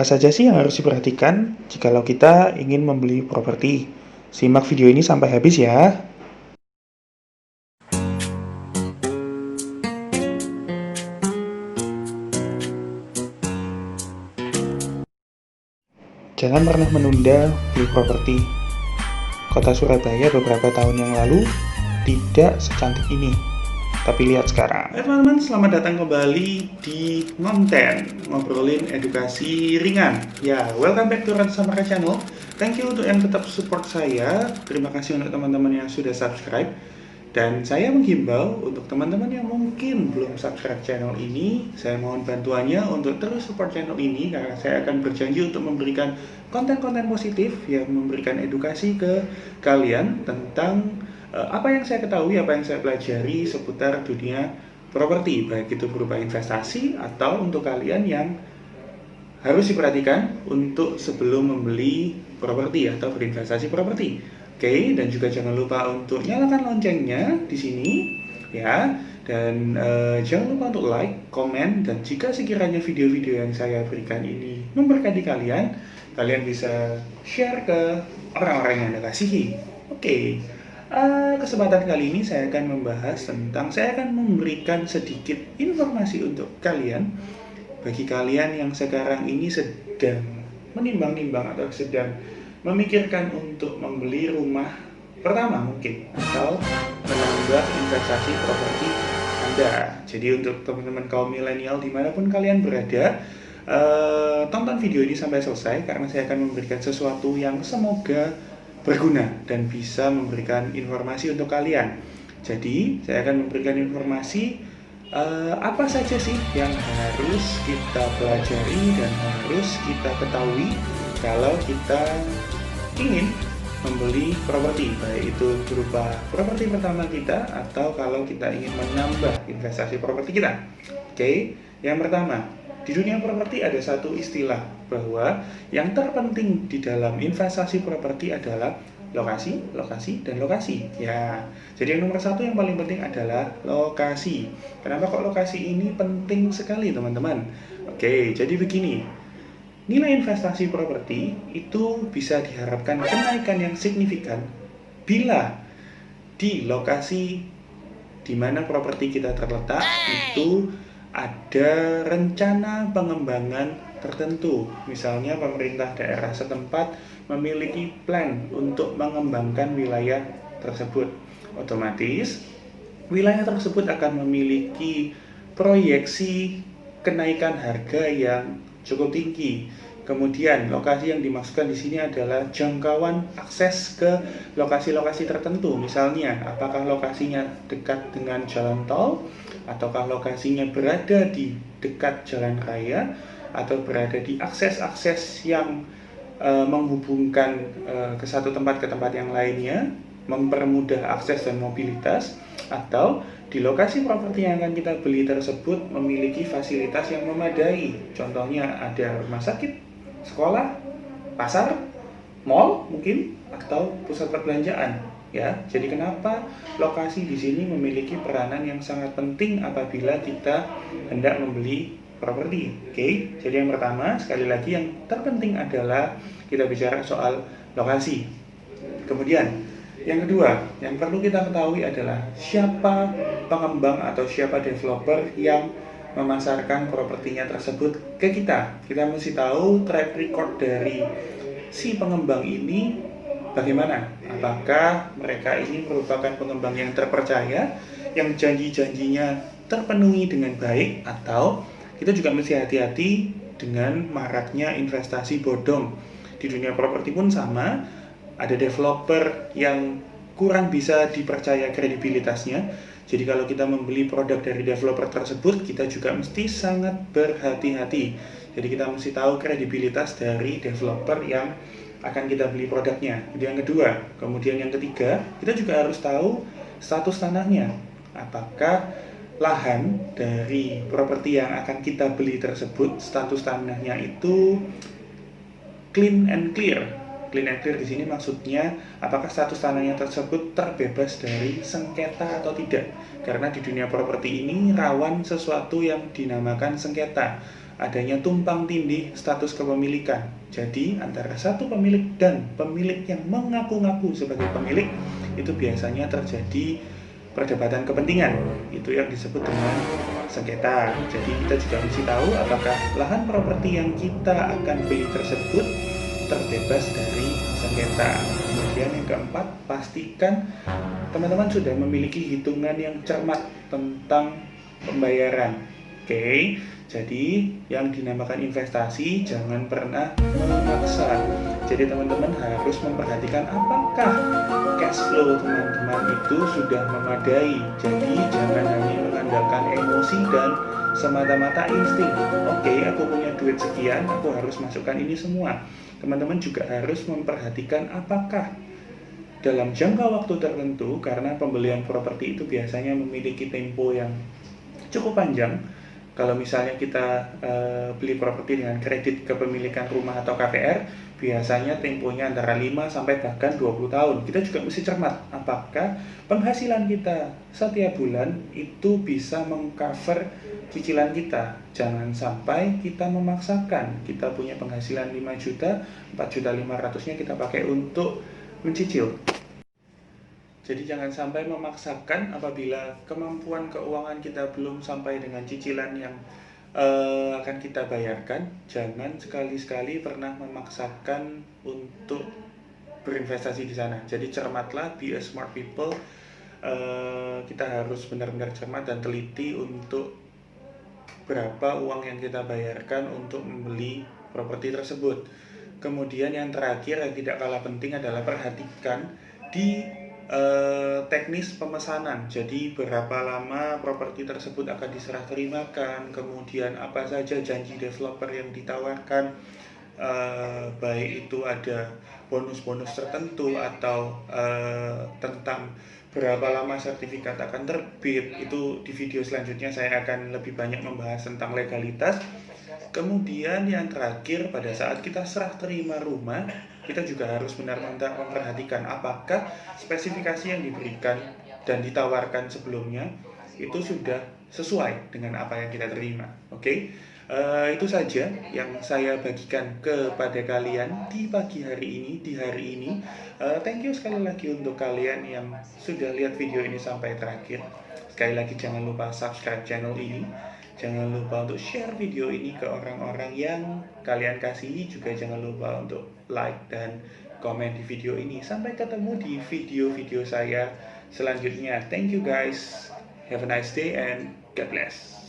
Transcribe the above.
Apa saja sih yang harus diperhatikan jikalau kita ingin membeli properti? Simak video ini sampai habis ya. Jangan pernah menunda beli properti. Kota Surabaya beberapa tahun yang lalu tidak secantik ini. Tapi lihat sekarang. Hai teman-teman, selamat datang kembali di Ngonten, ngobrolin edukasi ringan. Ya, welcome back to Rans Samara Channel. Thank you untuk yang tetap support saya. Terima kasih untuk teman-teman yang sudah subscribe. Dan saya menghimbau untuk teman-teman yang mungkin belum subscribe channel ini, saya mohon bantuannya untuk terus support channel ini karena saya akan berjanji untuk memberikan konten-konten positif yang memberikan edukasi ke kalian tentang apa yang saya ketahui, apa yang saya pelajari seputar dunia properti, baik itu berupa investasi atau untuk kalian yang harus diperhatikan untuk sebelum membeli properti atau berinvestasi properti. Oke, dan juga jangan lupa untuk nyalakan loncengnya di sini ya. Dan jangan lupa untuk like, komen, dan jika sekiranya video-video yang saya berikan ini memberkati kalian, kalian bisa share ke orang-orang yang Anda kasihi. Oke. Kesempatan kali ini saya akan memberikan sedikit informasi untuk kalian. Bagi kalian yang sekarang ini sedang menimbang-nimbang atau sedang memikirkan untuk membeli rumah pertama mungkin atau menambah investasi properti Anda. Jadi untuk teman-teman kaum milenial dimanapun kalian berada, tonton video ini sampai selesai karena saya akan memberikan sesuatu yang semoga berguna dan bisa memberikan informasi untuk kalian. Jadi saya akan memberikan informasi apa saja sih yang harus kita pelajari dan harus kita ketahui kalau kita ingin membeli properti, baik itu berupa properti pertama kita atau kalau kita ingin menambah investasi properti kita. Oke, yang pertama, di dunia properti ada satu istilah bahwa yang terpenting di dalam investasi properti adalah lokasi, lokasi, dan lokasi. Ya, jadi yang nomor satu yang paling penting adalah lokasi. Kenapa kok lokasi ini penting sekali, teman-teman? Oke, jadi begini. Nilai investasi properti itu bisa diharapkan kenaikan yang signifikan bila di lokasi di mana properti kita terletak itu ada rencana pengembangan tertentu. Misalnya pemerintah daerah setempat memiliki plan untuk mengembangkan wilayah tersebut. Otomatis wilayah tersebut akan memiliki proyeksi kenaikan harga yang cukup tinggi. Kemudian lokasi yang dimaksudkan di sini adalah jangkauan akses ke lokasi-lokasi tertentu. Misalnya, apakah lokasinya dekat dengan jalan tol, ataukah lokasinya berada di dekat jalan raya, atau berada di akses-akses yang menghubungkan ke satu tempat ke tempat yang lainnya, mempermudah akses dan mobilitas, atau di lokasi properti yang akan kita beli tersebut memiliki fasilitas yang memadai. Contohnya ada rumah sakit, sekolah, pasar, mall mungkin, atau pusat perbelanjaan. Ya, jadi kenapa lokasi di sini memiliki peranan yang sangat penting apabila kita hendak membeli properti. Oke, jadi yang pertama sekali lagi yang terpenting adalah kita bicara soal lokasi. Kemudian yang kedua, yang perlu kita ketahui adalah siapa pengembang atau siapa developer yang memasarkan propertinya tersebut ke kita. Kita mesti tahu track record dari si pengembang ini bagaimana. Apakah mereka ini merupakan pengembang yang terpercaya, yang janji-janjinya terpenuhi dengan baik, atau kita juga mesti hati-hati dengan maraknya investasi bodong. Di dunia properti pun sama, ada developer yang kurang bisa dipercaya kredibilitasnya. Jadi kalau kita membeli produk dari developer tersebut, kita juga mesti sangat berhati-hati. Jadi kita mesti tahu kredibilitas dari developer yang akan kita beli produknya. Itu yang kedua. Kemudian yang ketiga, kita juga harus tahu status tanahnya. Apakah lahan dari properti yang akan kita beli tersebut, status tanahnya itu clean and clear. Clean and clear di sini maksudnya apakah status tanahnya tersebut terbebas dari sengketa atau tidak. Karena di dunia properti ini rawan sesuatu yang dinamakan sengketa. adanya tumpang tindih status kepemilikan. Jadi antara satu pemilik dan pemilik yang mengaku-ngaku sebagai pemilik itu biasanya terjadi perdebatan kepentingan. Itu yang disebut dengan sengketa. Jadi kita juga mesti tahu apakah lahan properti yang kita akan beli tersebut terbebas dari sengketa. Kemudian yang keempat, pastikan teman-teman sudah memiliki hitungan yang cermat tentang pembayaran. Oke, jadi yang dinamakan investasi jangan pernah memaksa. Jadi teman-teman harus memperhatikan apakah cash flow teman-teman itu sudah memadai. Jadi jangan hanya mengandalkan emosi dan semata-mata insting. Oke, aku punya duit sekian, aku harus masukkan ini semua. Teman-teman juga harus memperhatikan apakah dalam jangka waktu tertentu, karena pembelian properti itu biasanya memiliki tempo yang cukup panjang. Kalau misalnya kita beli properti dengan kredit kepemilikan rumah atau KPR, biasanya temponya antara 5 sampai bahkan 20 tahun. Kita juga mesti cermat apakah penghasilan kita setiap bulan itu bisa mengcover cicilan kita. Jangan sampai kita memaksakan. Kita punya penghasilan 5 juta, 4.500.000-nya kita pakai untuk mencicil. Jadi jangan sampai memaksakan apabila kemampuan keuangan kita belum sampai dengan cicilan yang akan kita bayarkan. Jangan sekali-sekali pernah memaksakan untuk berinvestasi di sana. Jadi cermatlah, be a smart people. Kita harus benar-benar cermat dan teliti untuk berapa uang yang kita bayarkan untuk membeli properti tersebut. Kemudian yang terakhir yang tidak kalah penting adalah perhatikan di teknis pemesanan. Jadi berapa lama properti tersebut akan diserah terimakan, kemudian apa saja janji developer yang ditawarkan, baik itu ada bonus-bonus tertentu atau tentang berapa lama sertifikat akan terbit. Itu di video selanjutnya saya akan lebih banyak membahas tentang legalitas. Kemudian yang terakhir, pada saat kita serah terima rumah, kita juga harus benar-benar memperhatikan apakah spesifikasi yang diberikan dan ditawarkan sebelumnya itu sudah sesuai dengan apa yang kita terima. Oke, itu saja yang saya bagikan kepada kalian di pagi hari ini, di hari ini. Thank you sekali lagi untuk kalian yang sudah lihat video ini sampai terakhir. Sekali lagi jangan lupa subscribe channel ini. Jangan lupa untuk share video ini ke orang-orang yang kalian kasihi. Juga jangan lupa untuk like dan komen di video ini. Sampai ketemu di video-video saya selanjutnya. Thank you guys. Have a nice day and God bless.